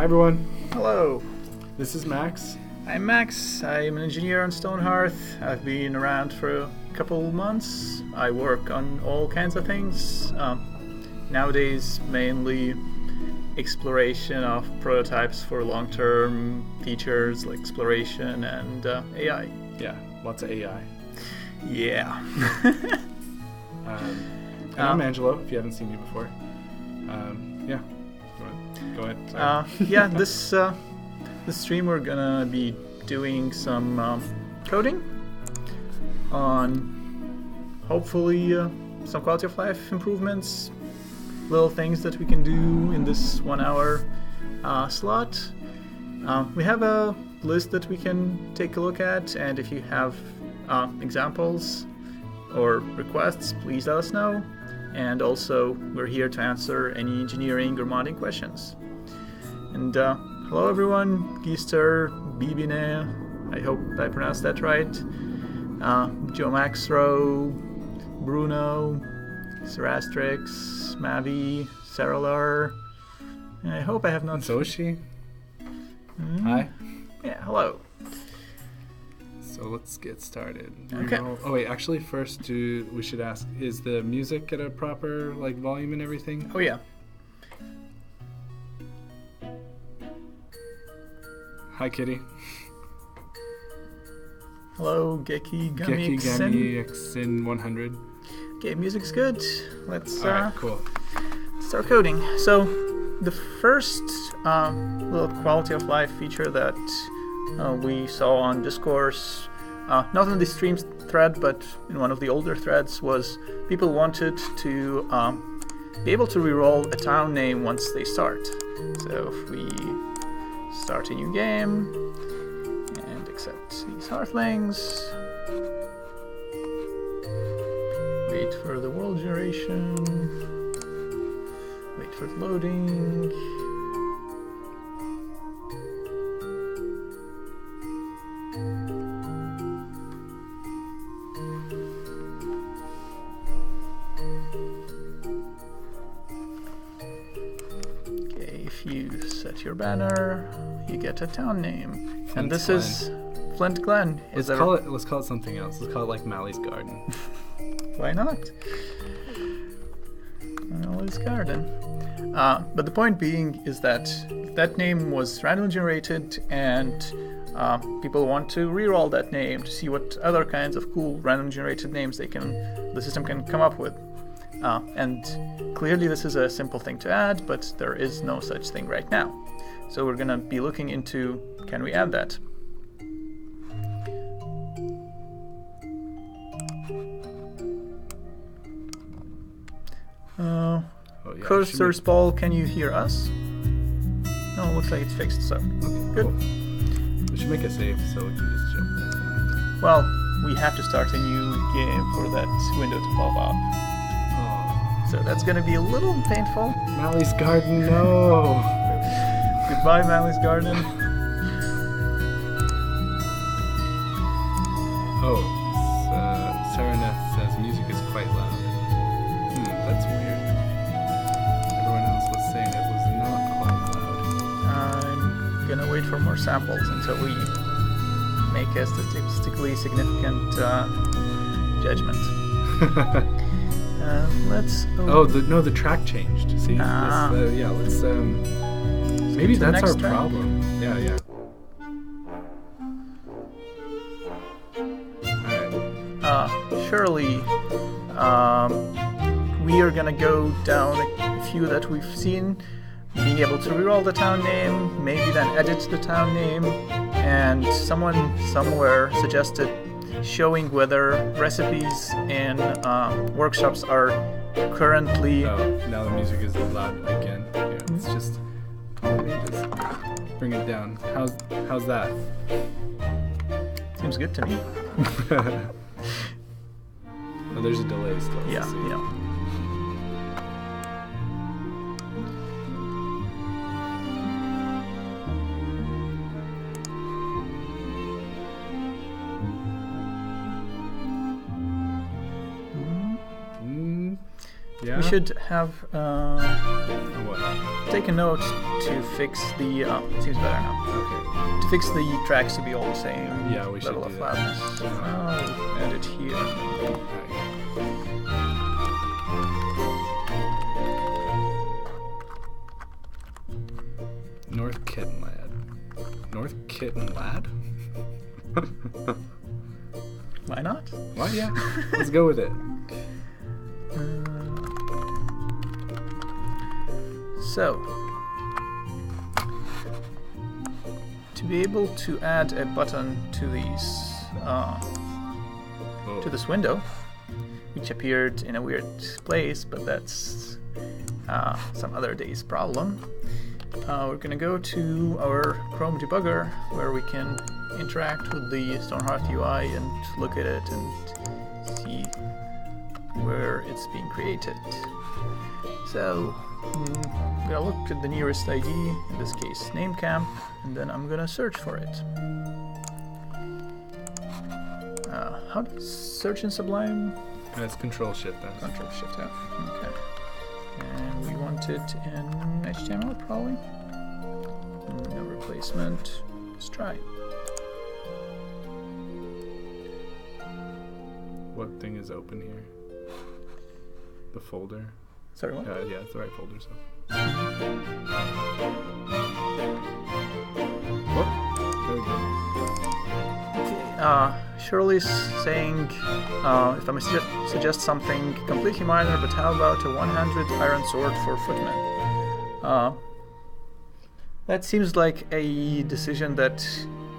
Hi everyone, Hello, this is Max. I'm Max. I'm an engineer on Stonehearth. I've been around for a couple months. I work on all kinds of things. Nowadays, mainly exploration of prototypes for long-term features like exploration and AI. Yeah, lots of AI. Yeah. And I'm Angelo, if you haven't seen me before. Yeah, go ahead. Sorry. Yeah, this stream we're gonna be doing some coding on hopefully some quality of life improvements, little things that we can do in this 1 hour slot. We have a list that we can take a look at, and if you have examples or requests, please let us know. And also, we're here to answer any engineering or modding questions. And hello everyone, Gister, Bibine, I hope I pronounced that right. Joe Maxro, Bruno, Serastrix, Mavi, Saralar, and I hope I have not... Zoshi. Hi. Yeah, hello. So let's get started. Okay. Oh wait, actually first we should ask, is the music at a proper volume and everything? Oh yeah. Hi Kitty. Hello, Geki Gummy Xin 100. Okay, music's good. Let's Alright, cool. start coding. So the first little quality of life feature that we saw on Discourse, not on the stream thread, but in one of the older threads, was people wanted to be able to reroll a town name once they start. So if we start a new game and accept these hearthlings, wait for the world generation, wait for the loading. Okay, if you set your banner, you get a town name. And this is Flint Glen. Let's call it something else. Let's call it Mally's Garden. Why not? Mally's Garden. But the point being is that that name was randomly generated, and people want to reroll that name to see what other kinds of cool randomly generated names the system can come up with. And clearly this is a simple thing to add, but there is no such thing right now. So we're gonna be looking into, can we add that? Cursor Spall, can you hear us? No, looks like it's fixed, so Okay, good. Cool. We should make a save so we can just jump right in. Well, we have to start a new game for that window to pop up. Oh. So that's gonna be a little painful. Mally's Garden, no! Goodbye, Mally's Garden. Oh, Saraneth says music is quite loud. That's weird. Everyone else was saying it was not quite loud. I'm gonna wait for more samples until we make a statistically significant judgment. Let's. The track changed. See, let's. Maybe that's our problem. Yeah. Surely, we are gonna go down a few that we've seen, being able to reroll the town name, maybe then edit the town name, and someone somewhere suggested showing whether recipes in workshops are currently... Oh, now the music is loud again. Yeah, it's just... Let me just bring it down. How's that? Seems good to me. Oh, there's a delay still. Yeah. Yeah? We should have What? take a note to fix the. Seems better now. Okay. To fix the tracks to be all the same Yeah, we should level do of that. loudness. I'll add it here. Alright. North Kitten Lad. North Kitten Lad? Why not? Why? Yeah. Let's go with it. So, to be able to add a button to these to this window, which appeared in a weird place, but that's some other day's problem. We're gonna go to our Chrome debugger, where we can interact with the Stonehearth UI and look at it and see where it's being created. So, I'm gonna look at the nearest ID, in this case namecamp, and then I'm gonna search for it. How do you search in Sublime? That's Control-Shift-F. Control-Shift-F. Okay. And we want it in HTML, probably. No replacement. Let's try. What thing is open here? The folder? Sorry, what? Yeah, it's the right folder, so. Oh, there we go. Okay, Shirley's saying, if I may suggest something completely minor, but how about a one-handed iron sword for footmen? That seems like a decision that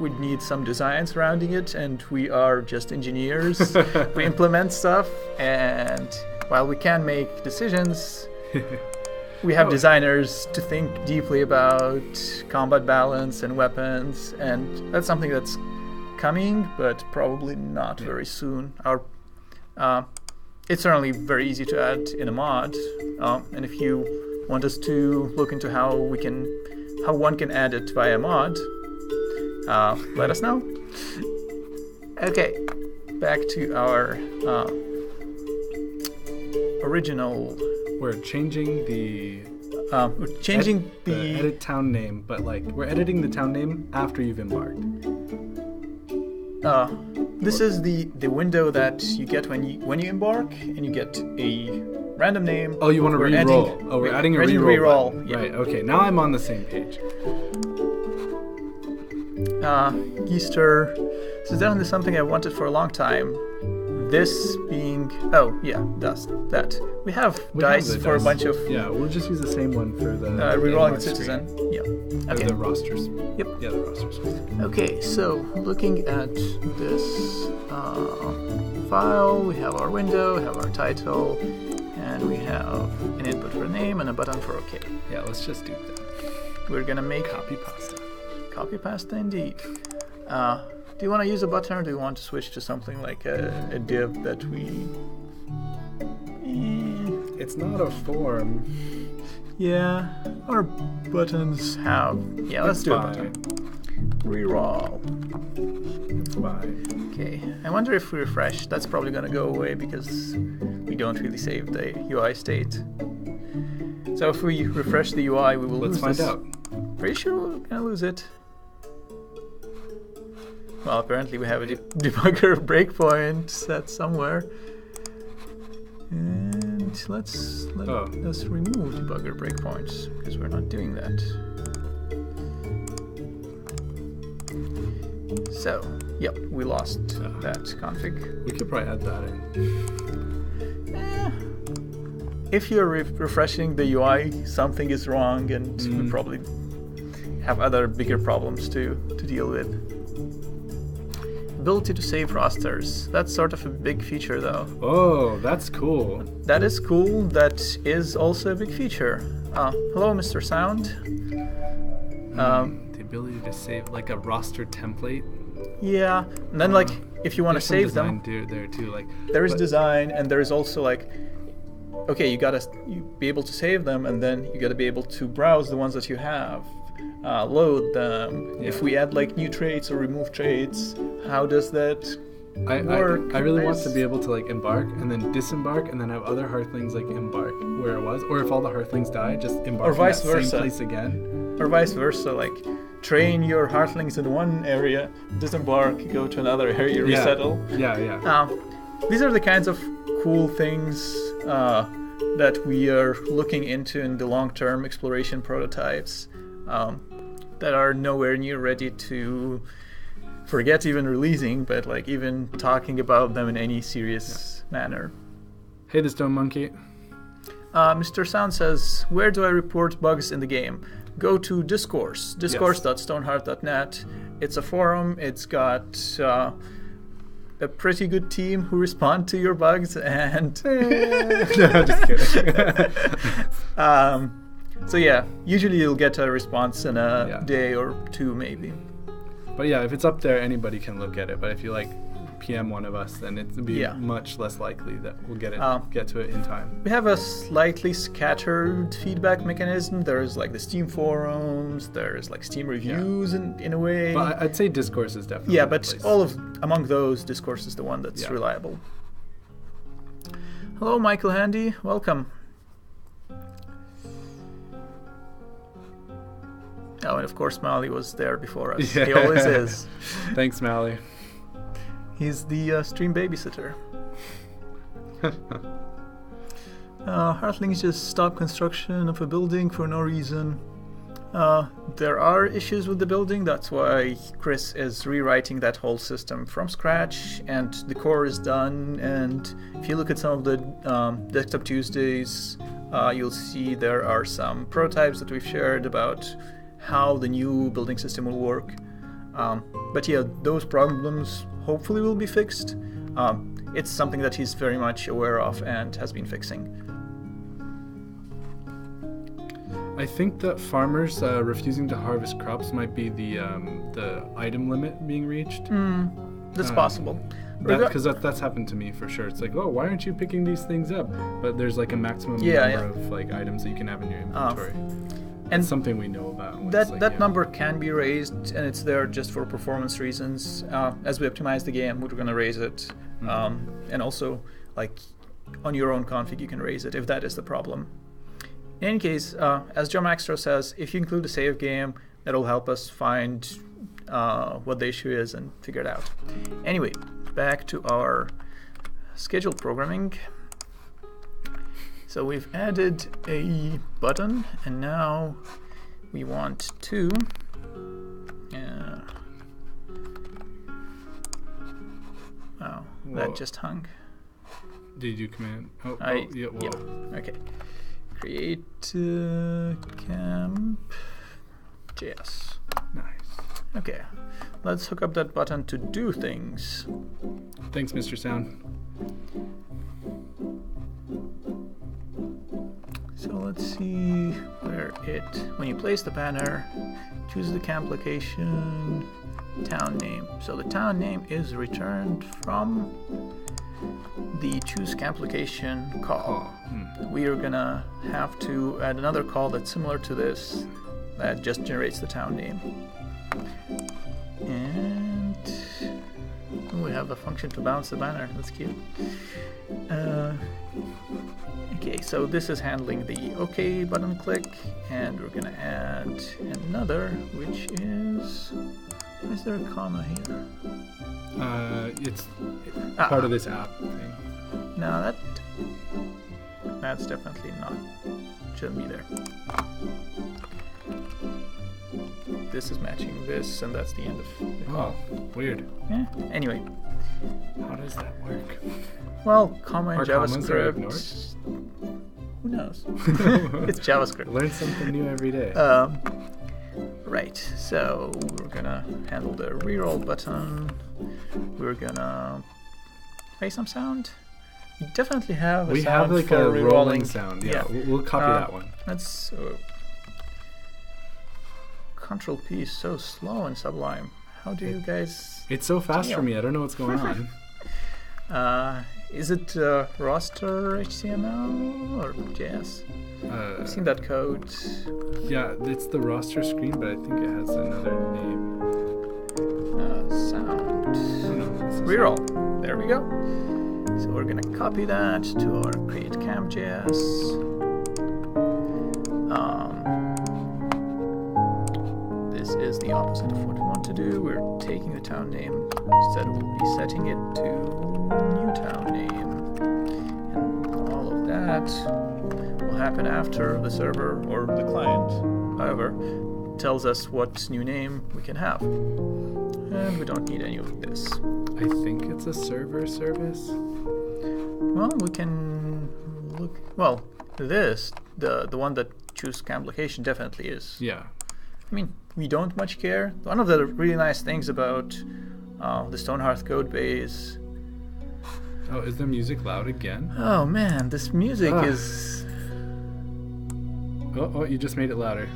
would need some design surrounding it, and we are just engineers. We implement stuff, and while we can make decisions, we have designers to think deeply about combat balance and weapons, and that's something that's coming, but probably not very soon. It's certainly very easy to add in a mod, and if you want us to look into how one can add it via mod, let us know. Okay, back to our original. We're changing the the edit town name, but like we're editing the town name after you've embarked. This is the window that you get when you embark, and you get a random name. Oh, you want to re-roll? We're adding a re-roll. Yeah. Right. Okay. Now I'm on the same page. Easter. This is definitely something I wanted for a long time. This being that we have dice for a bunch of we'll just use the same one for the rerolling citizen. Yeah. Okay. The rosters. Yep. Yeah, the rosters. Okay, so looking at this file, we have our window, we have our title, and we have an input for name and a button for OK. Yeah, let's just do that. We're gonna make Copy pasta. Copy pasta indeed. Do you want to use a button, or do you want to switch to something like a div that we... It's not a form. Yeah, our buttons have... Yeah, let's do a button. Reroll. It's fine. Okay, I wonder if we refresh, that's probably going to go away because we don't really save the UI state. So if we refresh the UI, we will lose this. Let's find out. Pretty sure we're going to lose it. Well, apparently we have a debugger breakpoint set somewhere. And let's remove debugger breakpoints, because we're not doing that. So, yep, we lost that config. We could probably add that in. If you're refreshing the UI, something is wrong, and we probably have other bigger problems to deal with. Ability to save rosters. That's sort of a big feature, though. Oh, that's cool. That is cool. That is also a big feature. Hello, Mr. Sound. The ability to save, like a roster template. Yeah, and then like if you want to save them, there too. Like there is design, and there is also like, okay, you be able to save them, and then you gotta be able to browse the ones that you have. Load them. Yeah. If we add like new traits or remove traits, how does that I work. really want Nice. to be able to like embark and then disembark and then have other Hearthlings like embark where it was, or if all the Hearthlings die, just embark Or in vice that versa. same place again. Or vice versa, like train your Heartlings in one area, disembark, go to another area, Yeah. resettle. Yeah. These are the kinds of cool things that we are looking into in the long-term exploration prototypes that are nowhere near ready to forget even releasing, but like even talking about them in any serious manner. Hey, the Stone Monkey. Mr. Sound says, where do I report bugs in the game? Go to Discourse, discourse.stonehearth.net. It's a forum. It's got a pretty good team who respond to your bugs, and No, just kidding. so yeah, usually you'll get a response in a Yeah. day or two, maybe. But yeah, if it's up there, anybody can look at it. But if you like PM one of us, then it'd be Yeah. much less likely that we'll get to it in time. We have a slightly scattered feedback mechanism. There's like the Steam forums, there's like Steam reviews in a way. But I'd say Discourse is definitely Yeah, the but place. among those, Discourse is the one that's Yeah. reliable. Hello, Michael Handy. Welcome. Oh, and of course, Mali was there before us. Yeah. He always is. Thanks, Mally. He's the stream babysitter. Heartlings just stop construction of a building for no reason. There are issues with the building. That's why Chris is rewriting that whole system from scratch, and the core is done. And if you look at some of the Desktop Tuesdays, you'll see there are some prototypes that we've shared about how the new building system will work. But yeah, those problems hopefully will be fixed. It's something that he's very much aware of and has been fixing. I think that farmers refusing to harvest crops might be the item limit being reached. That's possible. Because that's happened to me for sure. It's like, oh, why aren't you picking these things up? But there's like a maximum number of like items that you can have in your inventory. And it's something we know about. That number can be raised, and it's there just for performance reasons. As we optimize the game, we're going to raise it. And also, like, on your own config, you can raise it if that is the problem. In any case, as Joe Maxtro says, if you include a save game, that'll help us find what the issue is and figure it out. Anyway, back to our scheduled programming. So we've added a button, and now we want to wow, that just hung. Did you command? Yeah. Okay. Create camp JS. Nice. Okay. Let's hook up that button to do things. Thanks, Mr. Sound. So let's see when you place the banner, choose the camp location, town name. So the town name is returned from the choose camp location call. We are gonna have to add another call that's similar to this that just generates the town name. And we have a function to bounce the banner. That's cute. Okay, so this is handling the OK button click, and we're gonna add another, which is there a comma here? It's part of this app thing. No, that's definitely not. Shouldn't be there. This is matching this, and that's the end of the call. Oh, weird. Yeah. Anyway. How does that work? Well, comma in Are commas are ignored? JavaScript. Who knows? It's JavaScript. Learn something new every day. Right. So we're gonna handle the reroll button. We're gonna play some sound. We definitely have a we sound have like for a rerolling rolling sound. Yeah, Yeah. we'll copy that one. That's Control P is so slow in Sublime. How do you guys? It's so fast for me. I don't know what's going on. Is it roster HTML or JS? I've seen that code. Yeah, it's the roster screen, but I think it has another name. Sound. Oh, no, it's reroll. There we go. So we're gonna copy that to our create camp.js. This is the opposite of what we want to do. We're taking the town name. Instead, we'll be setting it to new town name. And all of that will happen after the server or the client, however, tells us what new name we can have. And we don't need any of this. I think it's a server service. Well, we can look. Well, the one that choose camp location definitely is. Yeah. I mean, we don't much care. One of the really nice things about the Stonehearth code base. Oh, is the music loud again? Oh man, this music is. Oh, you just made it louder.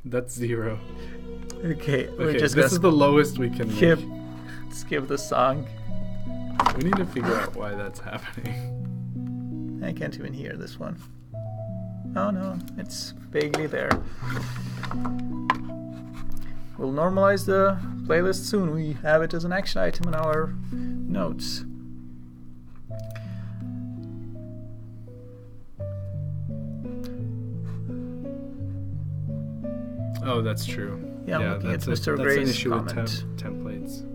That's 0. Okay, we're Okay, just this is the lowest we can make. skip the song. We need to figure out why that's happening. I can't even hear this one. Oh no, it's vaguely there. We'll normalize the playlist soon. We have it as an action item in our notes. Oh, that's true. Yeah, I'm looking at that's Mr. an Gray's issue comment. with templates.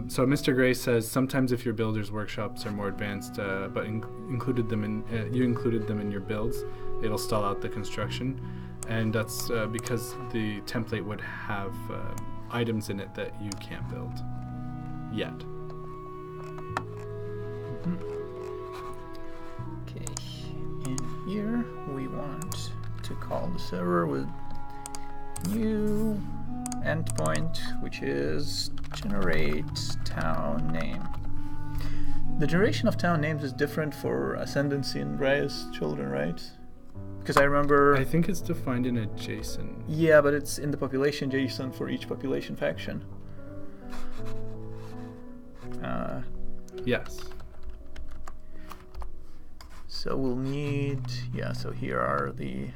So Mr. Gray says sometimes if your builder's workshops are more advanced, but you included them in your builds, it'll stall out the construction, and that's because the template would have items in it that you can't build yet. Okay, in here we want to call the server with new endpoint, which is generate town name. The generation of town names is different for Ascendancy and Reyes children, right? Because I remember... I think it's defined in a JSON. Yeah, but it's in the population JSON for each population faction. Yes. So we'll need... Yeah, so here are the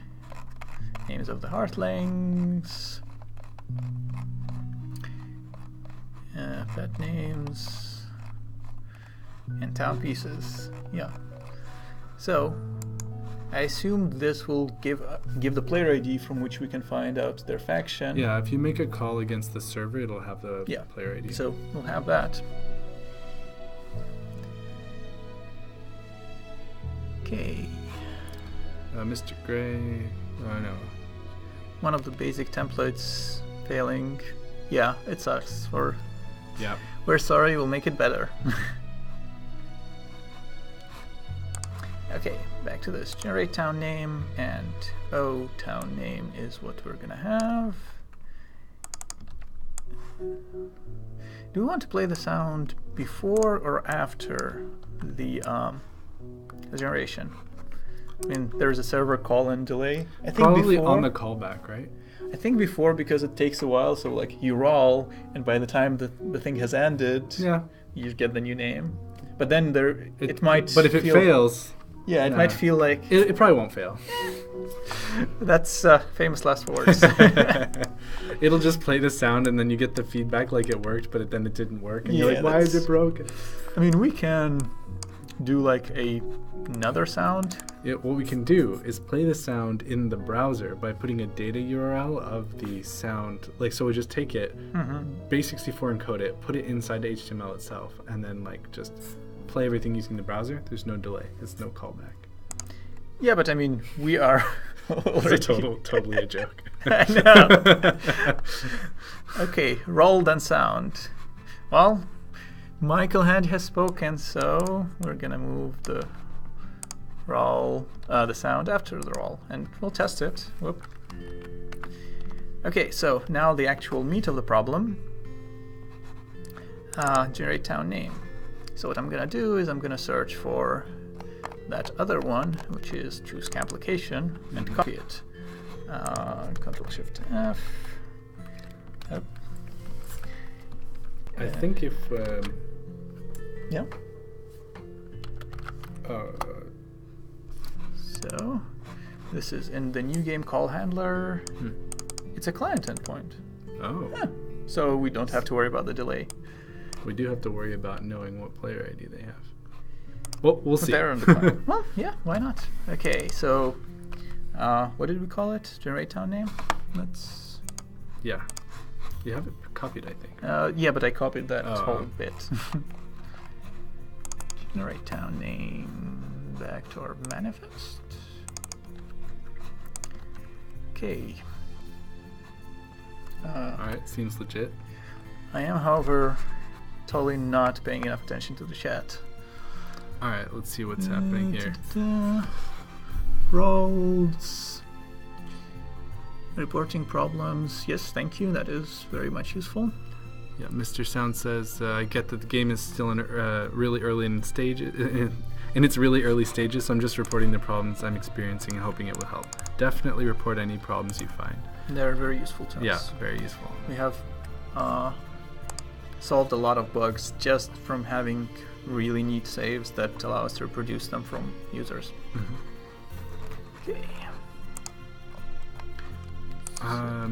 names of the Hearthlings. Pet names. And town pieces. Yeah. So I assume this will give the player ID from which we can find out their faction. Yeah, if you make a call against the server, it'll have the player ID. So we'll have that. Okay. Mr. Gray. Oh no. One of the basic templates failing. Yeah, it sucks. Yeah. We're sorry, we'll make it better. Okay, back to this. Generate town name, and town name is what we're gonna have. Do we want to play the sound before or after the generation? I mean, there's a server call and delay. I think Probably before, on the callback, right? I think before, because it takes a while. So like you roll, and by the time the thing has ended, you get the new name. But then it might. But if it fails, it might feel like it probably won't fail. That's famous last words. It'll just play the sound, and then you get the feedback like it worked, but then it didn't work, and you're like, why is it broken? I mean, we can do like another sound. Yeah, what we can do is play the sound in the browser by putting a data URL of the sound. Like, so we just take it, base64 encode it, put it inside the HTML itself, and then like just play everything using the browser. There's no delay. It's no callback. Yeah, but I mean, we are It's totally a joke. I know. Okay, roll then sound. Well, Michael Hand has spoken, so we're gonna move the roll, the sound after the roll, and we'll test it. Whoop. Okay, so now the actual meat of the problem. Generate town name. So what I'm gonna do is I'm gonna search for that other one, which is choose camp location, and copy it. Control Shift F. Yep. I think if yeah. So this is in the new game call handler. It's a client endpoint. Oh. Yeah. so we don't have to worry about the delay. We do have to worry about knowing what player ID they have. Well, we'll see. They're on the corner. Well, yeah, why not? Okay, so what did we call it? Generate town name? Let's... Yeah. You have it copied, I think. Yeah, but I copied that whole Oh. bit. Generate town name back to our manifest. Okay. Alright, seems legit. I am, however, totally not paying enough attention to the chat. Alright, let's see what's happening here. Roles. Reporting problems. Yes, thank you. That is very much useful. Yeah, Mr. Sound says, I get that the game is still in really early in its really early stages, so I'm just reporting the problems I'm experiencing and hoping it will help. Definitely report any problems you find. They're very useful to us. Yeah, very useful. We have solved a lot of bugs just from having really neat saves that allow us to reproduce them from users. Okay.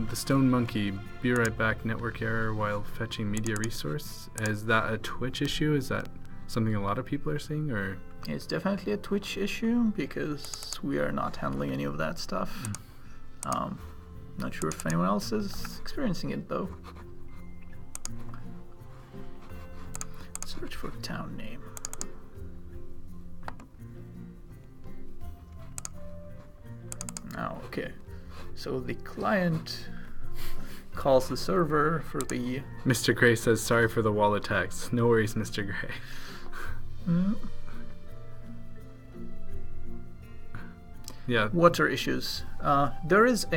The Stone Monkey, be right back, network error while fetching media resource. Is that a Twitch issue? Is that something a lot of people are seeing, or? It's definitely a Twitch issue because we are not handling any of that stuff. Not sure if anyone else is experiencing it though. Search for town name. Now, okay. So the client calls the server for the... Mr. Gray says, sorry for the wall attacks. No worries, Mr. Gray. Yeah. Water issues. There is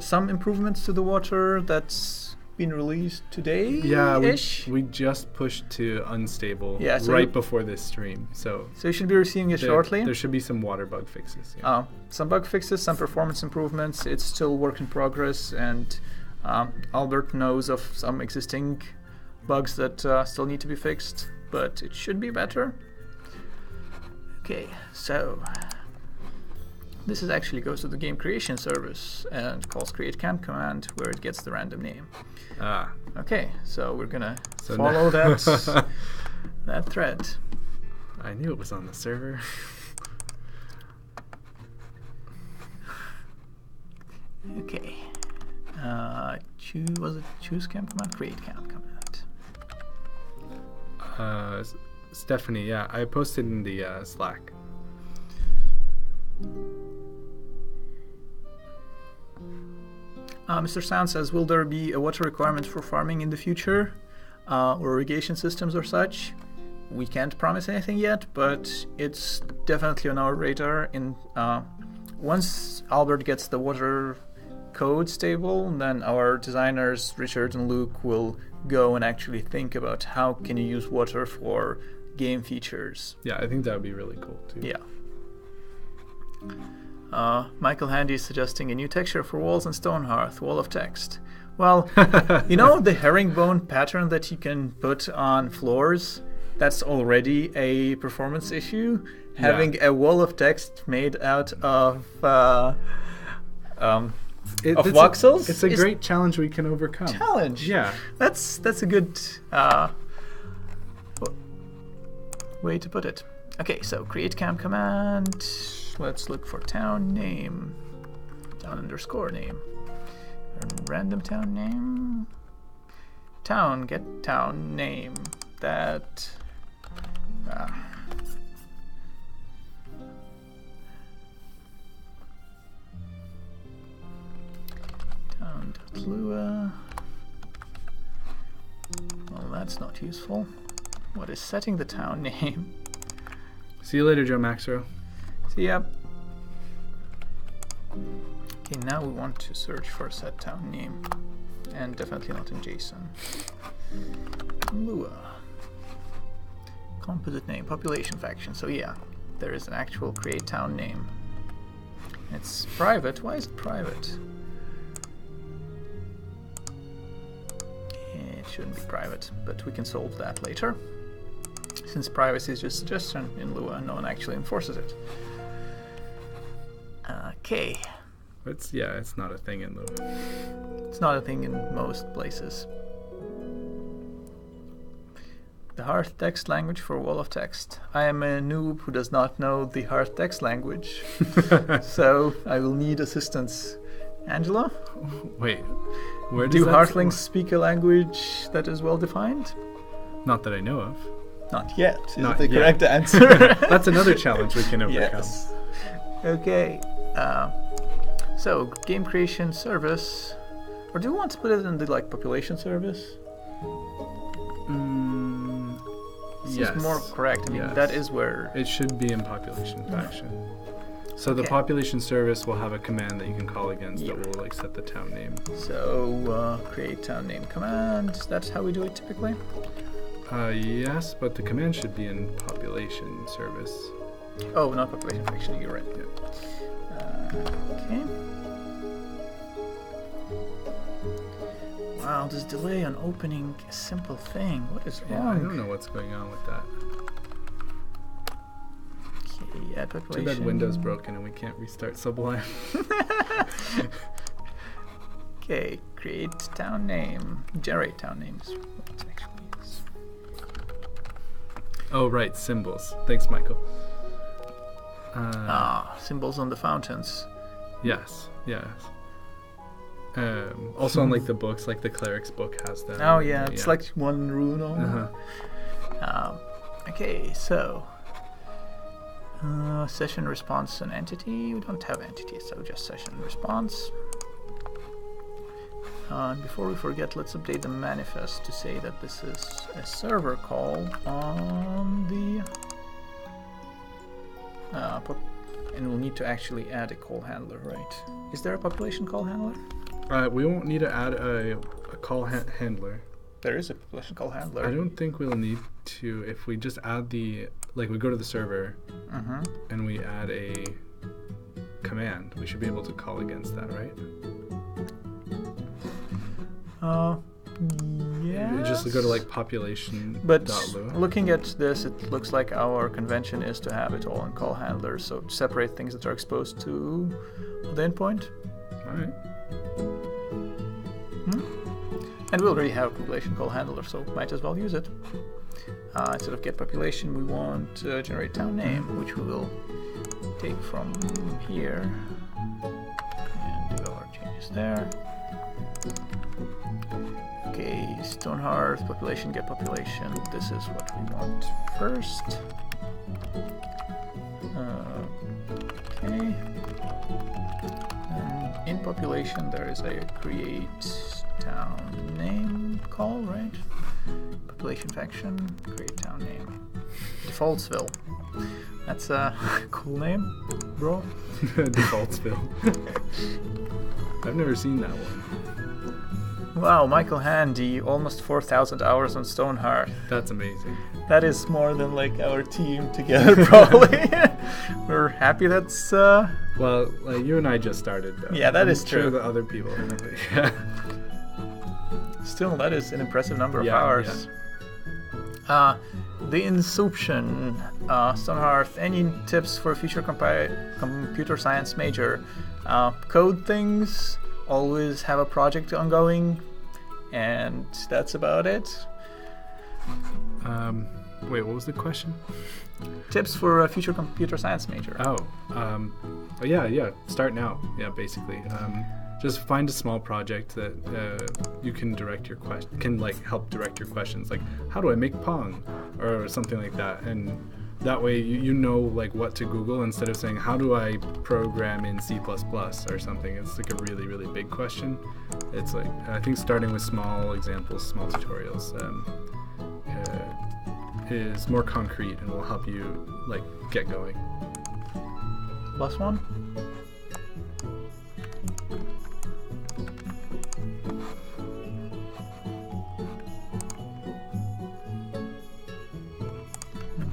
some improvements to the water that's been released today. Yeah, we just pushed to unstable right before this stream. So you should be receiving it shortly. There should be some water bug fixes. Yeah. Some bug fixes, some performance improvements. It's still work in progress, and Albert knows of some existing bugs that still need to be fixed, but it should be better. Okay, so this actually goes to the game creation service and calls create camp command, where it gets the random name. Okay, so we're gonna follow that that thread. I knew it was on the server. Okay. Choose camp command? Create camp command. Stephanie, yeah, I posted in the Slack. Mr. Sound says, will there be a water requirement for farming in the future? Or irrigation systems or such? We can't promise anything yet, but it's definitely on our radar. Once Albert gets the water code stable, then our designers, Richard and Luke, will go and actually think about how can you use water for game features. Yeah, I think that would be really cool too. Yeah. Michael Handy is suggesting a new texture for walls in Stonehearth, wall of text. Well, you know the herringbone pattern that you can put on floors? That's already a performance issue. Yeah. Having a wall of text made out of voxels? It's a great challenge we can overcome. Challenge? Yeah. That's a good way to put it. Okay, so create camp command. Let's look for town name. Town underscore name. Random town name. Town, get town name. That. Town.lua. Well, that's not useful. What is setting the town name? See you later, Joe Maxro. See ya. Okay, now we want to search for set town name, and definitely not in JSON. Lua. Composite name, population faction. So yeah, there is an actual create town name. It's private. Why is it private? It shouldn't be private, but we can solve that later. Since privacy is just a suggestion in Lua, no one actually enforces it. Okay. It's not a thing in Lua. It's not a thing in most places. The Hearth text language for wall of text. I am a noob who does not know the Hearth text language, so I will need assistance. Angelo? Wait, where Do does Hearthlings speak a language that is well defined? Not that I know of. Not yet. Is Not it the yet. correct answer? That's another challenge we can overcome. Yes. Okay. So game creation service, or do you want to put it in the population service? This Yes. is more correct. I mean, Yes. that is where. It should be in population faction. So the Okay. population service will have a command that you can call against Yeah. that will set the town name. So create town name command. That's how we do it typically. Yes, but the command should be in population service. Oh, not population faction. You're right. Okay. Wow, this delay on opening a simple thing. What is Yeah, I wrong? don't know what's going on with that. Okay, add Too population. bad Windows broken and we can't restart Sublime. Okay, create town name. Generate town names. What it actually is. Oh, right, symbols. Thanks, Michael. Symbols on the fountains. Yes, yes. Also on the books, like the cleric's book has them. Oh yeah, it's like one rune on. Uh-huh. Okay, so session response and entity. We don't have entity, so just session response. And before we forget, let's update the manifest to say that this is a server call on the and we'll need to actually add a call handler, right? Is there a population call handler? We won't need to add a call handler. There is a population call handler. I don't think we'll need to if we just add we go to the server and we add a command. We should be able to call against that, right? Yeah. Just go to population. But looking at this, it looks like our convention is to have it all in call handlers, so to separate things that are exposed to the endpoint. All right. And we already have a population call handler, so might as well use it. Instead of get population, we want generate town name, which we will take from here and do our changes there. Okay, Stonehearth, population, get population. This is what we want first. Okay. And in population, there is a create town name call, right? Population faction, create town name. Defaultsville. That's a cool name, bro. Defaultsville. I've never seen that one. Wow, Michael Handy, almost 4,000 hours on Stonehearth. That's amazing. That is more than our team together, probably. We're happy that's. Well, you and I just started, though. Yeah, that is I'm sure true. the other people. Still, that is an impressive number of hours. Yeah. The Inception, Stonehearth. Any tips for a future computer science major? Code things. Always have a project ongoing, and that's about it. Wait, what was the question? Tips for a future computer science major. Yeah. Start now. Yeah, basically. Just find a small project that you can direct your help direct your questions. Like, how do I make Pong, or something like that, and that way you know what to Google instead of saying how do I program in C++ or something. It's a really, really big question. It's I think starting with small examples, small tutorials is more concrete and will help you get going. Last one.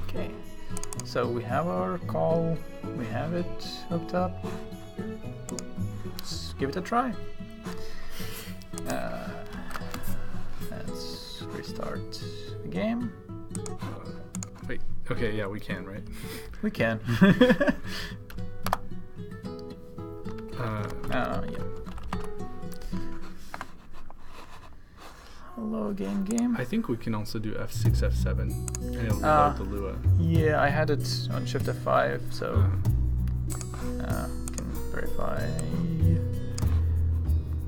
Okay. So we have our call, we have it hooked up. Let's give it a try. Let's restart the game. Wait, okay, yeah, we can, right? We can. Yeah. Hello again, game. I think we can also do F6, F7, and it'll load the Lua. Yeah, I had it on Shift F5, so can verify.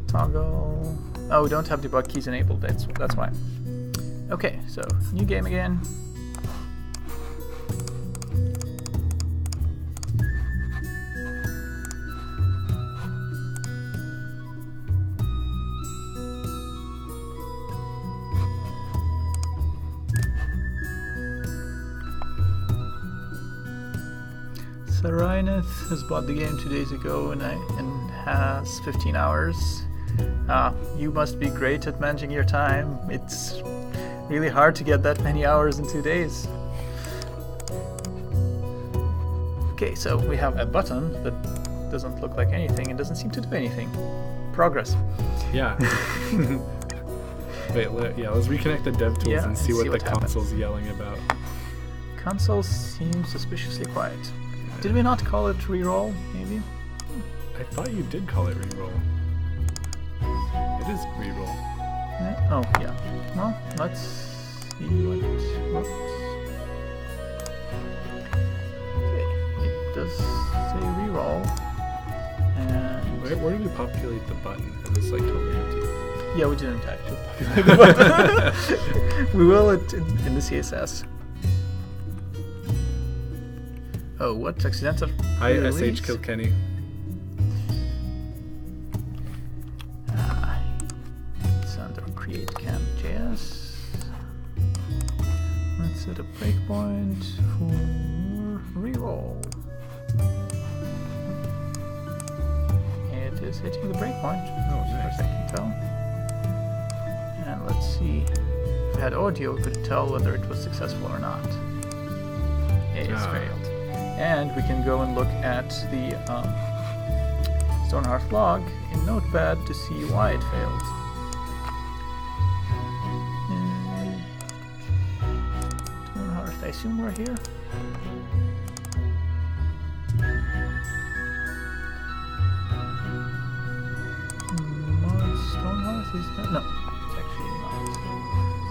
Toggle. Oh, we don't have debug keys enabled. That's why. Okay, so new game again. Sarineth has bought the game 2 days ago and has 15 hours. You must be great at managing your time. It's really hard to get that many hours in 2 days. Okay, so we have a button that doesn't look like anything and doesn't seem to do anything. Progress. Yeah. Wait, let's reconnect the dev tools and see what the console's yelling about. Console seems suspiciously quiet. Did we not call it reroll, maybe? I thought you did call it reroll. It is reroll. Yeah. Oh, yeah. Well, let's see what... Whoops. Okay, it does say reroll. And... Where do we populate the button? Because it's like totally empty. Yeah, we didn't actually populate the button. We will in the CSS. Oh, what? Accidental? Hi, SH Kilkenny. It's under create.camp.js. Let's set a breakpoint for reroll. It is hitting the breakpoint. Oh, nice. As far as I can tell. And let's see. If we had audio, we could tell whether it was successful or not. It's failed. And we can go and look at the Stonehearth log in Notepad to see why it failed. Stonehearth, I assume we're here. Stonehearth is that? No, it's actually not.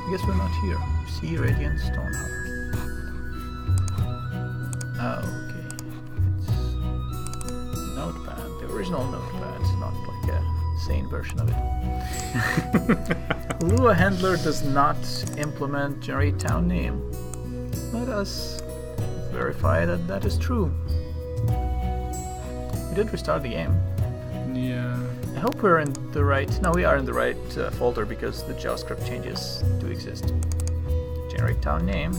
I guess we're not here. See Radiant Stonehearth. Oh, okay. It's Notepad, the original Notepad, not like a sane version of it. Lua handler does not implement generate town name. Let us verify that that is true. We did restart the game. Yeah. I hope we're in the right... No, we are in the right folder because the JavaScript changes do exist. Generate town name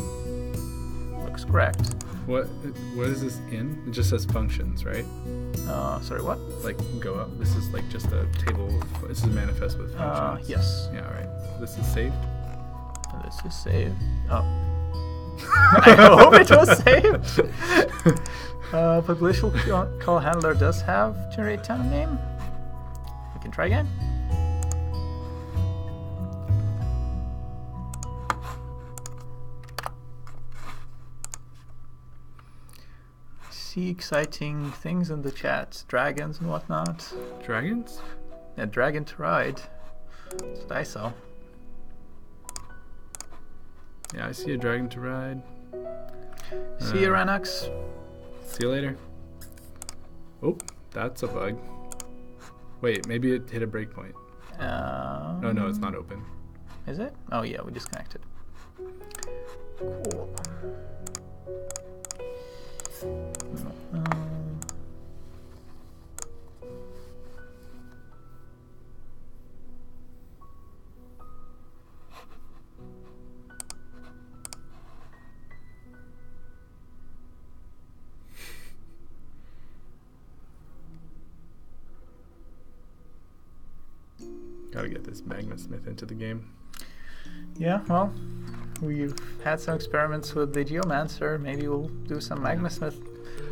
looks correct. What is this in? It just says functions, right? Sorry, what? Like go up. This is like just a table. This is a manifest with functions. Yes. Yeah, all right. This is saved. This is saved. Oh. I hope it was saved. Publish call handler does have generate town name. We can try again. See exciting things in the chat, dragons and whatnot. Dragons? Yeah, dragon to ride. That's what I saw. Yeah, I see a dragon to ride. See you, Ranox. See you later. Oh, that's a bug. Wait, maybe it hit a breakpoint. Oh no, it's not open. Is it? Oh yeah, we disconnected. Cool. Gotta get this Magma Smith into the game. Yeah, well, we've had some experiments with the Geomancer. Maybe we'll do some Magma Smith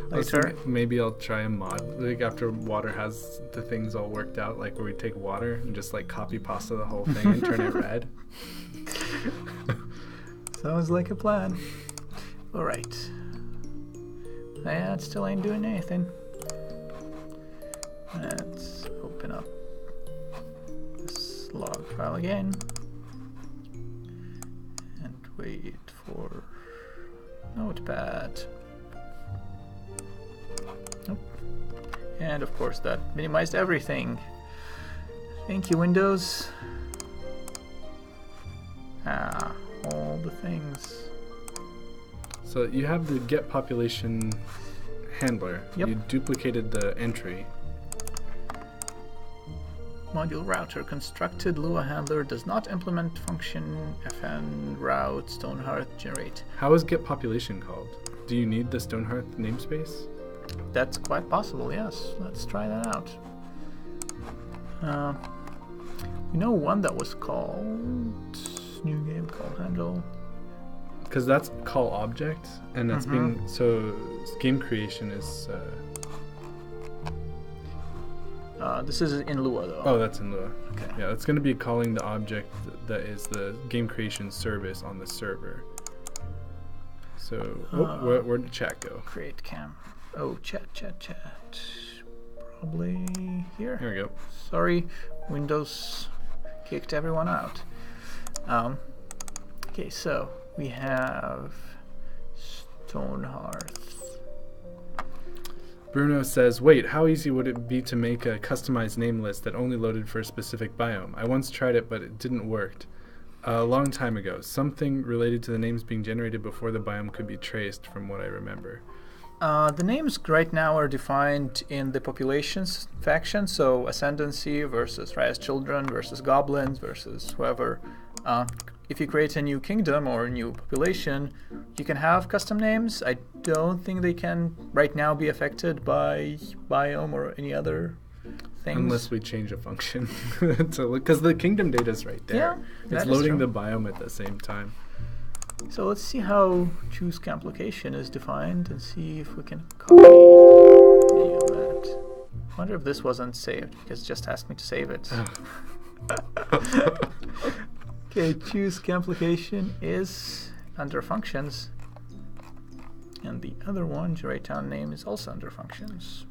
later. Maybe I'll try a mod, like after Water has the things all worked out, like where we take Water and just like copy pasta the whole thing and turn it red. Sounds like a plan. Alright. Yeah, it still ain't doing anything. Let's open up this log file again. wait for Notepad. Nope. And of course that minimized everything. Thank you, Windows. All the things. So you have the get population handler. Yep. You duplicated the entry. Module router constructed. Lua handler does not implement function fn route Stonehearth generate. How is get population called? Do you need the Stonehearth namespace? That's quite possible, yes. Let's try that out. We know one that was called new game call handle. Because that's call object, and that's being so game creation is. This is in Lua though. Oh, that's in Lua. Okay. Yeah, it's going to be calling the object that is the game creation service on the server. So, where'd the chat go? Create cam. Oh, chat. Probably here. Here we go. Sorry, Windows kicked everyone out. Okay, so we have Stonehearth. Bruno says, wait, how easy would it be to make a customized name list that only loaded for a specific biome? I once tried it, but it didn't work. A long time ago. Something related to the names being generated before the biome could be traced, from what I remember. The names right now are defined in the populations faction, so Ascendancy versus Rise Children versus Goblins versus whoever. If you create a new kingdom or a new population, you can have custom names. I don't think they can right now be affected by biome or any other things. Unless we change a function. Because the kingdom data is right there. Yeah, it's loading the biome at the same time. So let's see how choose camp location is defined and see if we can copy any of that. I wonder if this wasn't saved because it just asked me to save it. Okay, choose camp location is under functions, and the other one, generate town name, is also under functions.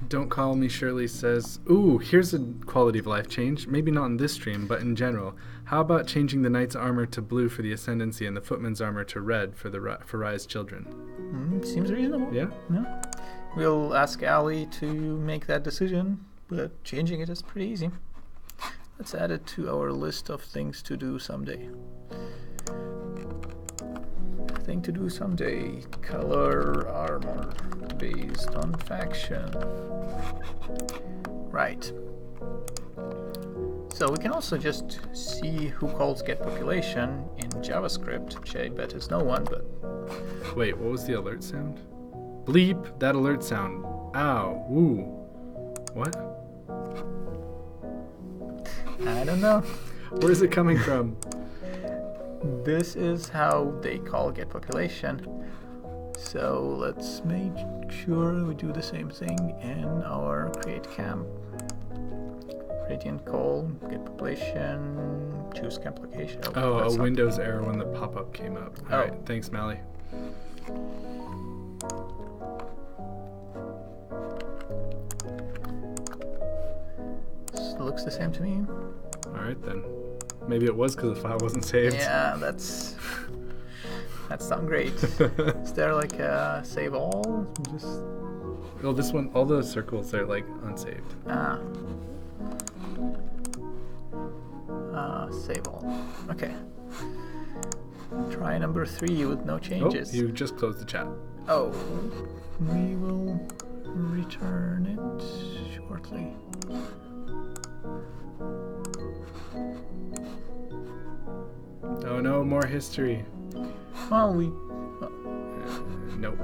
Don't Call Me Shirley says, ooh, here's a quality of life change. Maybe not in this stream, but in general. How about changing the knight's armor to blue for the Ascendancy and the footman's armor to red for Rise Children? Seems reasonable. Yeah? Yeah. We'll ask Ali to make that decision, but changing it is pretty easy. Let's add it to our list of things to do someday. Thing to do someday. Color armor based on faction. Right. So we can also just see who calls get population in JavaScript, which I bet is no one, but... Wait, what was the alert sound? Bleep, that alert sound. Ow, woo. What? I don't know. Where is it coming from? This is how they call get population. So let's make sure we do the same thing in our create camp. Gradient call, get population, choose camp location. Oh, a Windows error when the pop-up came up. All right, thanks, Mally. Looks the same to me. All right, then. Maybe it was because the file wasn't saved. Yeah, that's not great. Is there like a save all? Just well, this one, all the circles are like unsaved. Save all. Okay. Try number 3 with no changes. Oh, you just closed the chat. Oh, we will return it shortly. Oh no, more history. Well, Nope.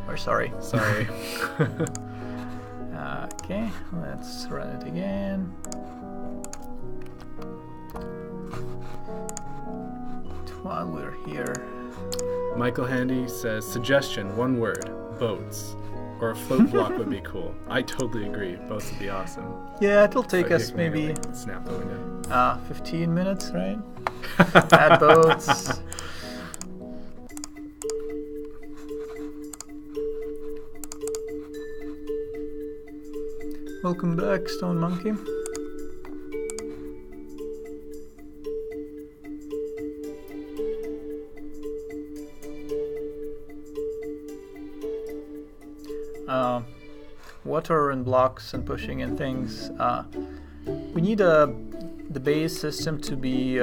We're sorry. Sorry. Okay, let's run it again. While we're here. Michael Handy says, suggestion, one word, boats. Or a float block would be cool. I totally agree. Boats would be awesome. Yeah, it'll take us maybe snap the window. 15 minutes, right? Add boats. Welcome back, Stone Monkey. water and blocks and pushing and things. We need the base system to be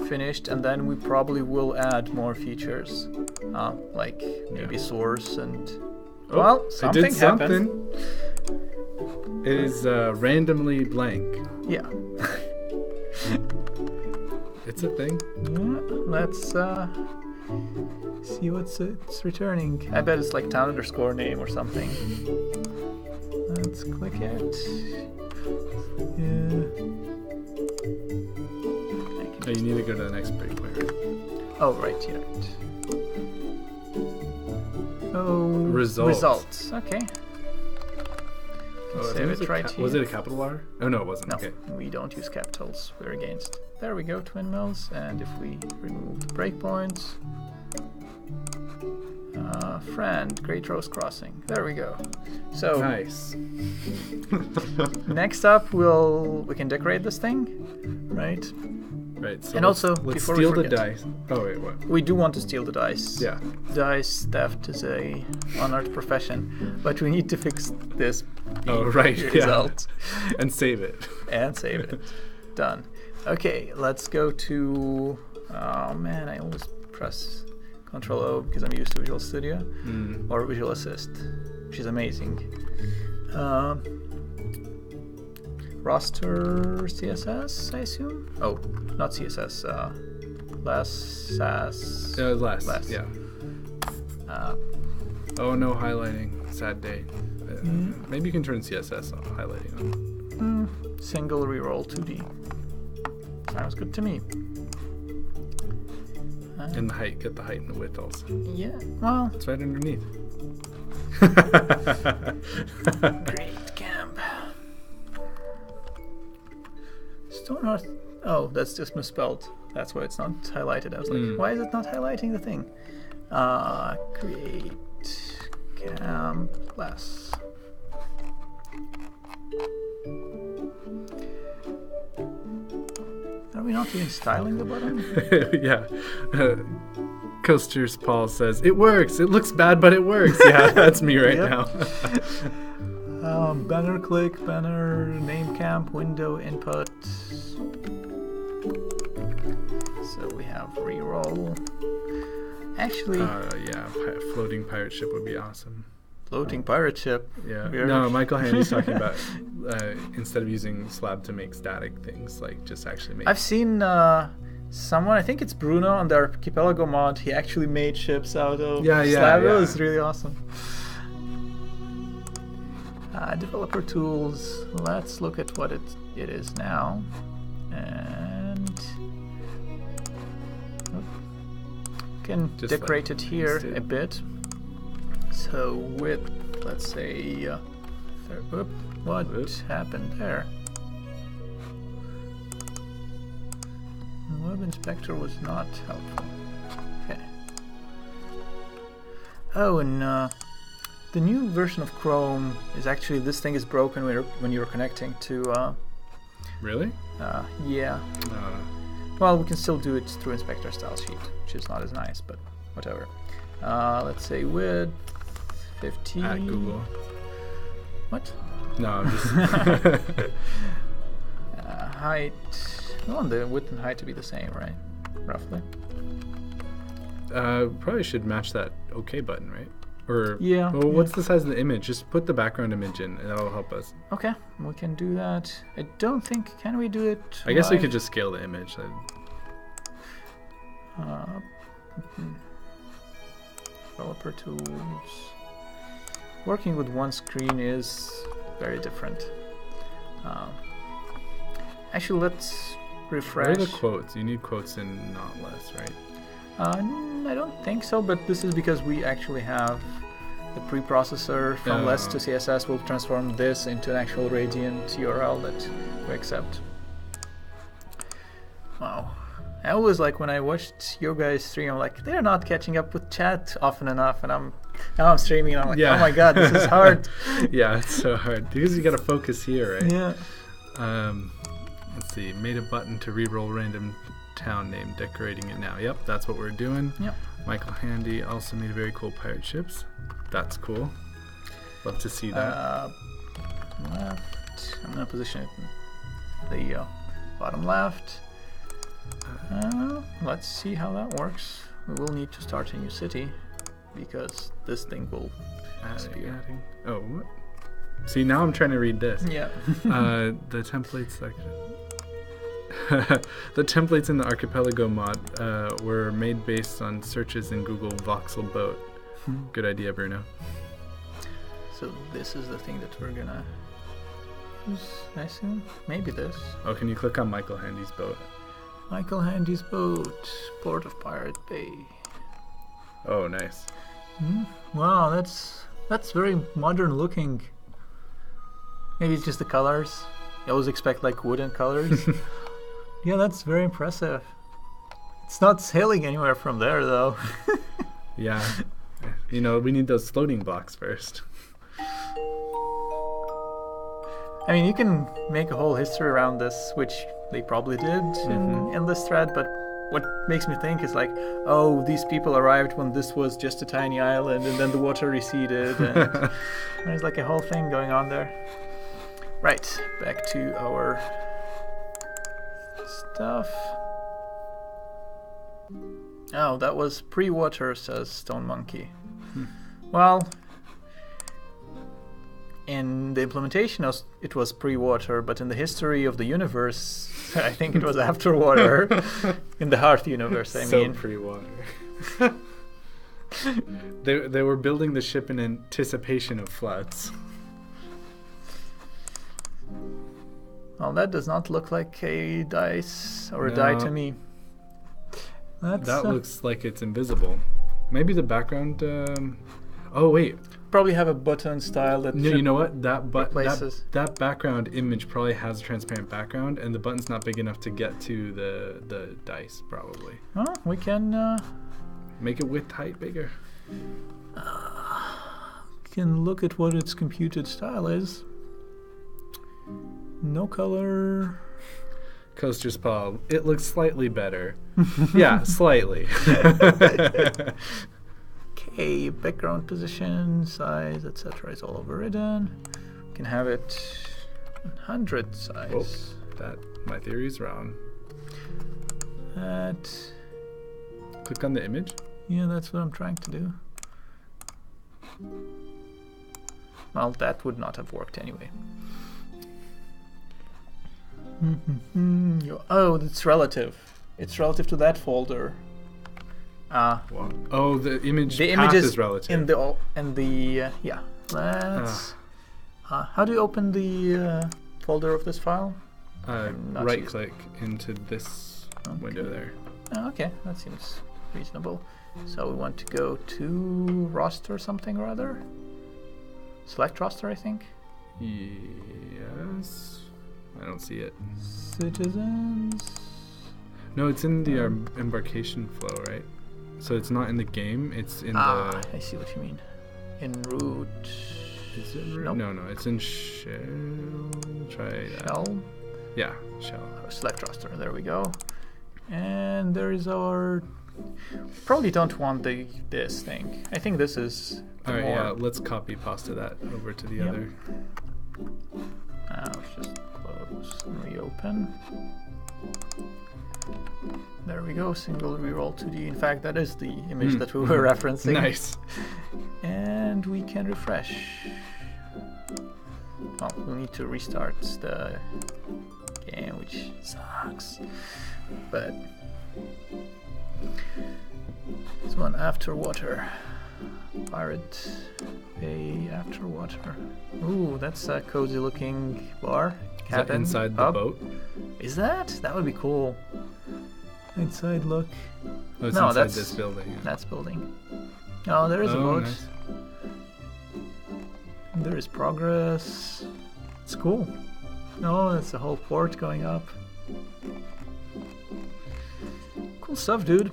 finished, and then we probably will add more features, like maybe source and. Oh, well, something I did something. happened. It is randomly blank. Yeah. It's a thing. Yeah, let's see what's it's returning. I bet it's like town underscore name or something. Let's click it. Yeah. Oh, you need to go to the next breakpoint, right? Oh, right, yeah. Oh, results. Okay. Oh, Save it right here. Was it a capital R? Oh, no, it wasn't. No, Okay. we don't use capitals. We're against. There we go, twin mills. And if we remove the breakpoints, friend, Great Rose Crossing. There we go. So nice. Next up, we can decorate this thing, right? Right. So And also, let's before steal we the forget, dice. Oh wait, what? we do want to steal the dice. Yeah. Dice theft is a honored profession, but we need to fix this. Oh right. Result. Yeah. And save it. And save it. Done. Okay, let's go to. Oh man, I always press Control O because I'm used to Visual Studio or Visual Assist, which is amazing. Roster CSS, I assume. Oh, not CSS. Less SAS. Less. Yeah. Oh no, highlighting. Sad day. Maybe you can turn CSS on highlighting on. Single reroll 2D. Sounds good to me. And the height, get the height and the width also. Yeah, well. It's right underneath. Great camp. Stonehearth. Oh, that's just misspelled. That's why it's not highlighted. I was like, why is it not highlighting the thing? Create camp less. Are we not even styling the button? Yeah. Coasters Paul says, it works. It looks bad, but it works. Yeah, that's me right now. Banner click, banner, name camp, window, input. So we have reroll. Actually... yeah, floating pirate ship would be awesome. Floating pirate ship? Yeah. No, Michael Handy's talking about instead of using slab to make static things, like just actually make... I've seen someone, I think it's Bruno on the Archipelago mod, he actually made ships out of slab. Yeah. It was really awesome. Developer tools, let's look at what it is now. And can just decorate it here a bit. So with, let's say, what happened there? Web Inspector was not helpful. Okay. Oh, and the new version of Chrome is actually, this thing is broken when you're connecting to... Really? Yeah. Well, we can still do it through Inspector Style Sheet, which is not as nice, but whatever. Let's say width 15. At Google. What? No, I'm just... height. We want the width and height to be the same, right? Roughly. Probably should match that OK button, right? Or yeah. Well, what's the size of the image? Just put the background image in, and that'll help us. Okay, we can do that. I don't think. Can we do it? I guess we could just scale the image. Developer tools. Working with one screen is very different. Actually, let's refresh. Where are the quotes? You need quotes in not less, right? I don't think so, but this is because we actually have the preprocessor from less to CSS will transform this into an actual Radiant URL that we accept. Wow. I always like when I watched your guys stream, I'm like, they're not catching up with chat often enough, and now I'm streaming and I'm like, oh my god, this is hard. Yeah, it's so hard because you gotta focus here, right? Yeah. Let's see, made a button to reroll random town name, decorating it now. Yep, that's what we're doing. Yep. Michael Handy also made very cool pirate ships. That's cool. Love to see that. Left. I'm gonna position it in the bottom left. Let's see how that works. We will need to start a new city because this thing will disappear. Oh, what? See, now I'm trying to read this. Yeah. The templates section. The templates in the Archipelago mod were made based on searches in Google Voxel Boat. Good idea, Bruno. So this is the thing that we're gonna use, I assume. Maybe this. Oh, can you click on Michael Handy's boat? Michael Handy's boat, Port of Pirate Bay. Oh, nice. Wow, that's very modern looking. Maybe it's just the colors. I always expect like wooden colors. Yeah, that's very impressive. It's not sailing anywhere from there though. Yeah. You know, we need those floating blocks first. I mean, you can make a whole history around this, which they probably did in this thread, but what makes me think is like, oh, these people arrived when this was just a tiny island and then the water receded and there's like a whole thing going on there. Right, back to our stuff. Oh, that was pre-water, says Stone Monkey. Well, in the implementation it was pre-water, but in the history of the universe, I think it was after water. In the Hearth universe, I mean. So pre-water. They were building the ship in anticipation of floods. Well, that does not look like a dice or a die to me. That looks like it's invisible. Maybe the background... Oh, wait. Probably have a button style that... No, you know what? That background image probably has a transparent background, and the button's not big enough to get to the dice, probably. Oh, we can... Make it width height bigger. Can look at what its computed style is. No color. Coaster's Paw. It looks slightly better. Yeah, slightly. Okay, background position, size, etc. is all overridden. We can have it 100 size. Oh, my theory is wrong. That. Click on the image. Yeah, that's what I'm trying to do. Well, that would not have worked anyway. Oh, it's relative. It's relative to that folder. What? Oh, the image path path is relative. Yeah. Let's. How do you open the folder of this file? Right click into this window there. Okay, that seems reasonable. So we want to go to roster something or other. Select roster, I think. Yes. I don't see it. Citizens. No, it's in the embarkation flow, right? So it's not in the game. It's in the. I see what you mean. In root. Is it root? Nope. No, it's in shell. Try that. Shell. Yeah, shell. Select roster. There we go. And there is our. Probably don't want this thing. I think this is. All right, yeah. Let's copy pasta that over to the other. Let's just close and reopen. There we go. Single reroll 2D. In fact, that is the image that we were referencing. Nice. And we can refresh. Oh, we'll need to restart the game, which sucks. But this one after water. Pirate Bay after water. Ooh, that's a cozy looking bar. Is that inside the boat? Is that? That would be cool. Inside look. Oh, it's no, inside that's this building. Yeah. That's building. Oh, there is a boat. Nice. There is progress. It's cool. Oh, that's a whole port going up. Cool stuff, dude.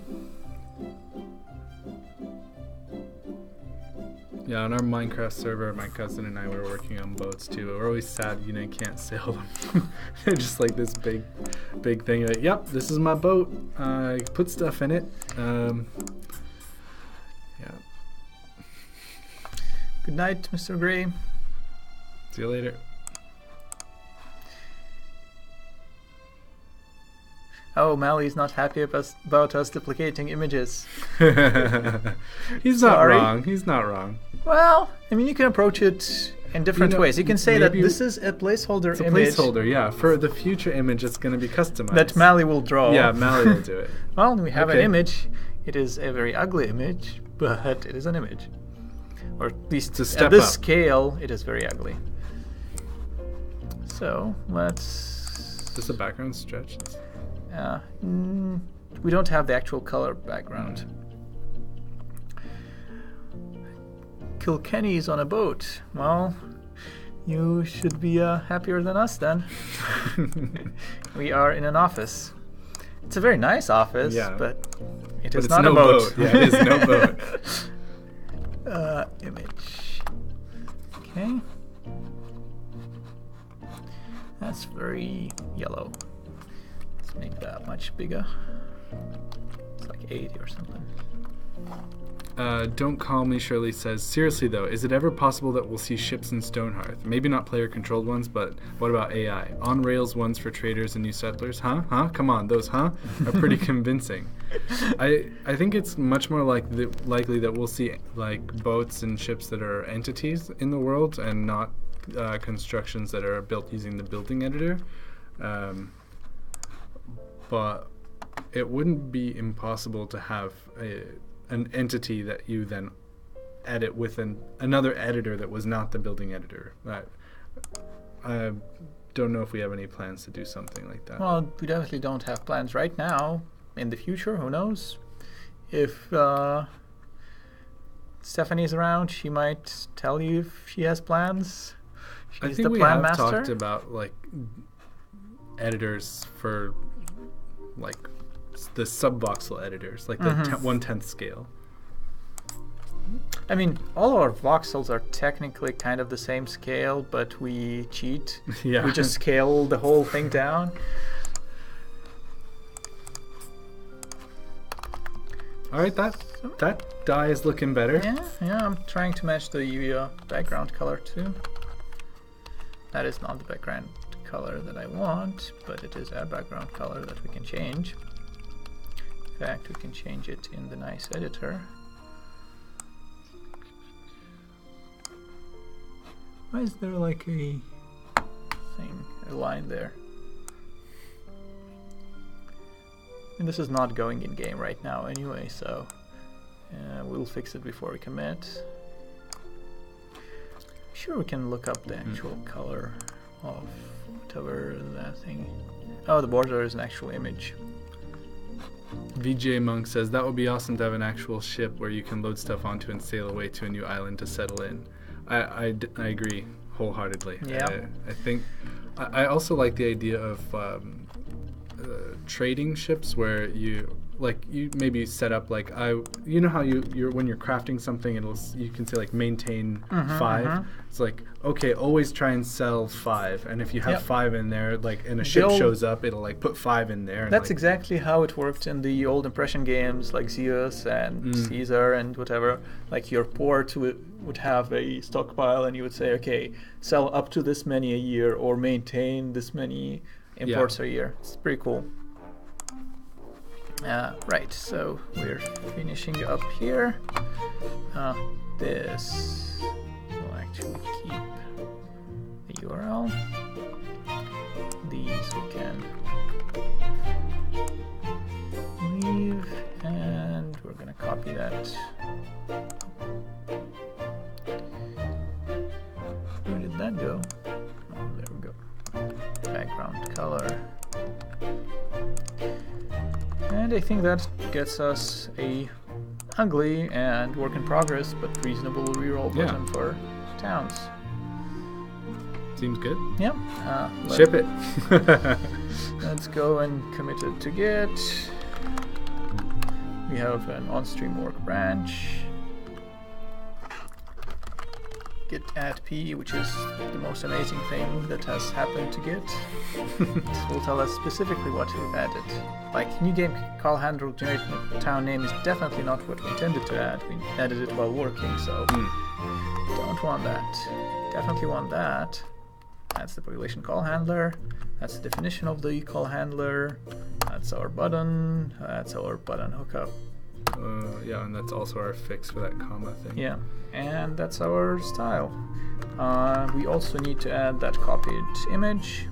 Yeah, on our Minecraft server, my cousin and I were working on boats too. We're always sad, you can't sail them. They're just like this big thing. Like, yep, this is my boat. Put stuff in it. Yeah. Good night, Mr. Gray. See you later. Oh, Mally's not happy about us duplicating images. He's not wrong. He's not wrong. Well, I mean, you can approach it in different ways. You can say that this is a placeholder image. It's a placeholder, yeah. For the future image, it's going to be customized. That Mally will draw. Yeah, Mally will do it. Well, we have an image. It is a very ugly image, but it is an image. Or at least at this scale, it is very ugly. So, let's... Is this a background stretch? We don't have the actual color background. Kilkenny's on a boat. Well, you should be happier than us then. We are in an office. It's a very nice office, but it is not a boat. Yeah, it is no boat. Image. Okay. That's very yellow. Let's make that much bigger. It's like 80 or something. Don't Call Me Shirley says, seriously though, is it ever possible that we'll see ships in Stonehearth? Maybe not player-controlled ones, but what about AI? On-rails ones for traders and new settlers? Huh? Come on, those are pretty convincing. I think it's much more likely that we'll see like boats and ships that are entities in the world and not constructions that are built using the building editor. But it wouldn't be impossible to have an entity that you then edit with another editor that was not the building editor. I don't know if we have any plans to do something like that. Well, we definitely don't have plans right now. In the future, who knows? If Stephanie's around, she might tell you if she has plans. She's the plan master. Talked about like editors for like the sub-voxel editors, like the 1/10 scale. I mean, all our voxels are technically kind of the same scale, but we cheat. Yeah. We just scale the whole thing down. All right, that die is looking better. Yeah, I'm trying to match the background color too. That is not the background color that I want, but it is a background color that we can change. In fact, we can change it in the nice editor. Why is there like a line there? And this is not going in game right now anyway, so we'll fix it before we commit. Sure, we can look up the actual color of whatever that thing. Oh, the border is an actual image. VJ Monk says that would be awesome to have an actual ship where you can load stuff onto and sail away to a new island to settle in. I agree wholeheartely. Yeah. I think I also like the idea of trading ships where you maybe set up like you know how you're when you're crafting something you can say like maintain 5. It's like, okay, always try and sell 5, and if you have 5 in there, like, and a ship shows up, it'll like put 5 in there. And that's exactly how it worked in the old impression games like Zeus and Caesar and whatever. Like your port would have a stockpile, and you would say, okay, sell up to this many a year or maintain this many imports a year. It's pretty cool. Right, so we're finishing up here. This will actually keep the URL. These we can leave, and we're gonna copy that. Where did that go? Oh, there we go. Background color. And I think that gets us a ugly and work in progress but reasonable reroll button for towns. Seems good. Yep. Ship it. Let's go and commit it to Git. We have an on-stream work branch. git add p, which is the most amazing thing that has happened to Git. It will tell us specifically what we've added. Like, new game call handle generate town name is definitely not what we intended to add. We added it while working, so don't want that. Definitely want that. That's the population call handler. That's the definition of the call handler. That's our button. That's our button hookup. Yeah, and that's also our fix for that comma thing. Yeah, and that's our style. We also need to add that copied image.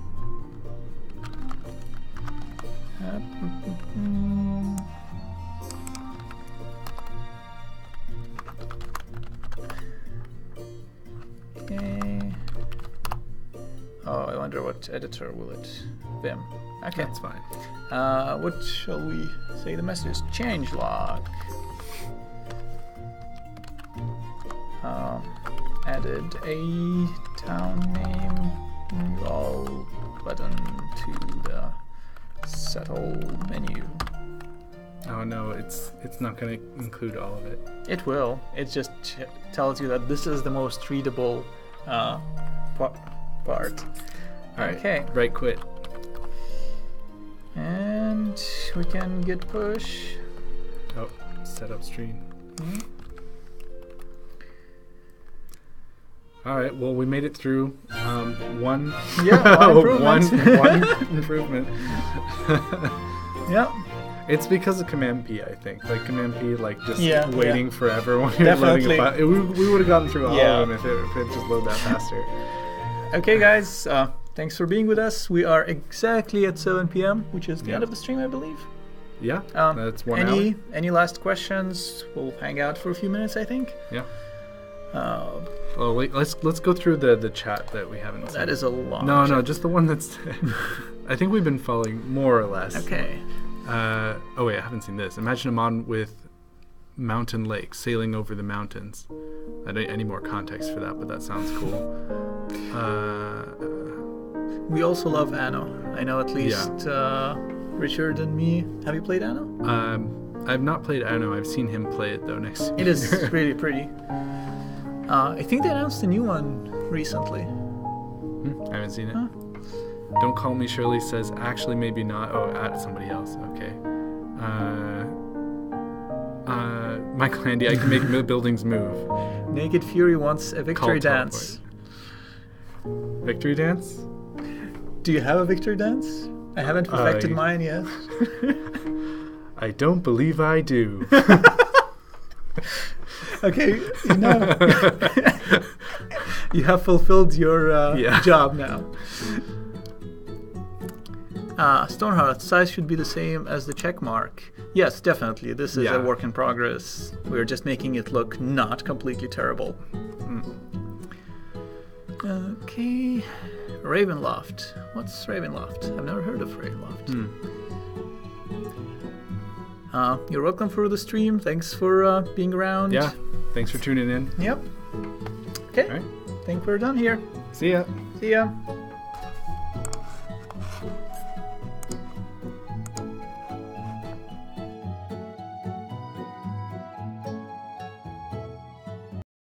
Okay. Oh, I wonder what editor will it? Vim. Okay. That's fine. What shall we say the message is? Changelog. Added a town name all button to the settle menu. Oh no, it's not going to include all of it. It will. It just tells you that this is the most readable part. All right. Okay. Right quit. And we can git push. Oh, set up stream. All right. Well, we made it through one. Yeah, one one improvement. Yep. It's because of Command P, I think. Like Command P, like just waiting forever when you're Definitely. loading a file. We would have gotten through all Yeah. of them if it just loaded that faster. Okay, guys. Thanks for being with us. We are exactly at 7 p.m., which is the end of the stream, I believe. Yeah, that's 1 hour. Any last questions? We'll hang out for a few minutes, I think. Yeah. Well, wait, let's go through the chat that we haven't seen. That is a long No, just the one that's... I think we've been following more or less. Okay. Oh wait, I haven't seen this. Imagine a mod with mountain lakes sailing over the mountains. I don't any more context for that, but that sounds cool. We also love Anno. I know at least Richard and me. Have you played Anno? I've not played Anno. I've seen him play it though. Next to me. It is really pretty. I think they announced a new one recently. I haven't seen it. Huh? Don't Call Me Shirley says, actually maybe not. Oh, at somebody else. Okay. Michael Handy, I can make buildings move. Naked Fury wants a victory dance. Victory dance? Do you have a victory dance? I haven't perfected mine yet. I don't believe I do. Okay, you have fulfilled your job now. Stonehearth, size should be the same as the check mark. Yes, definitely. This is a work in progress. We're just making it look not completely terrible. Okay. Ravenloft. What's Ravenloft? I've never heard of Ravenloft. You're welcome for the stream. Thanks for being around. Yeah. Thanks for tuning in. Yep. Okay. All right. I think we're done here. See ya. See ya.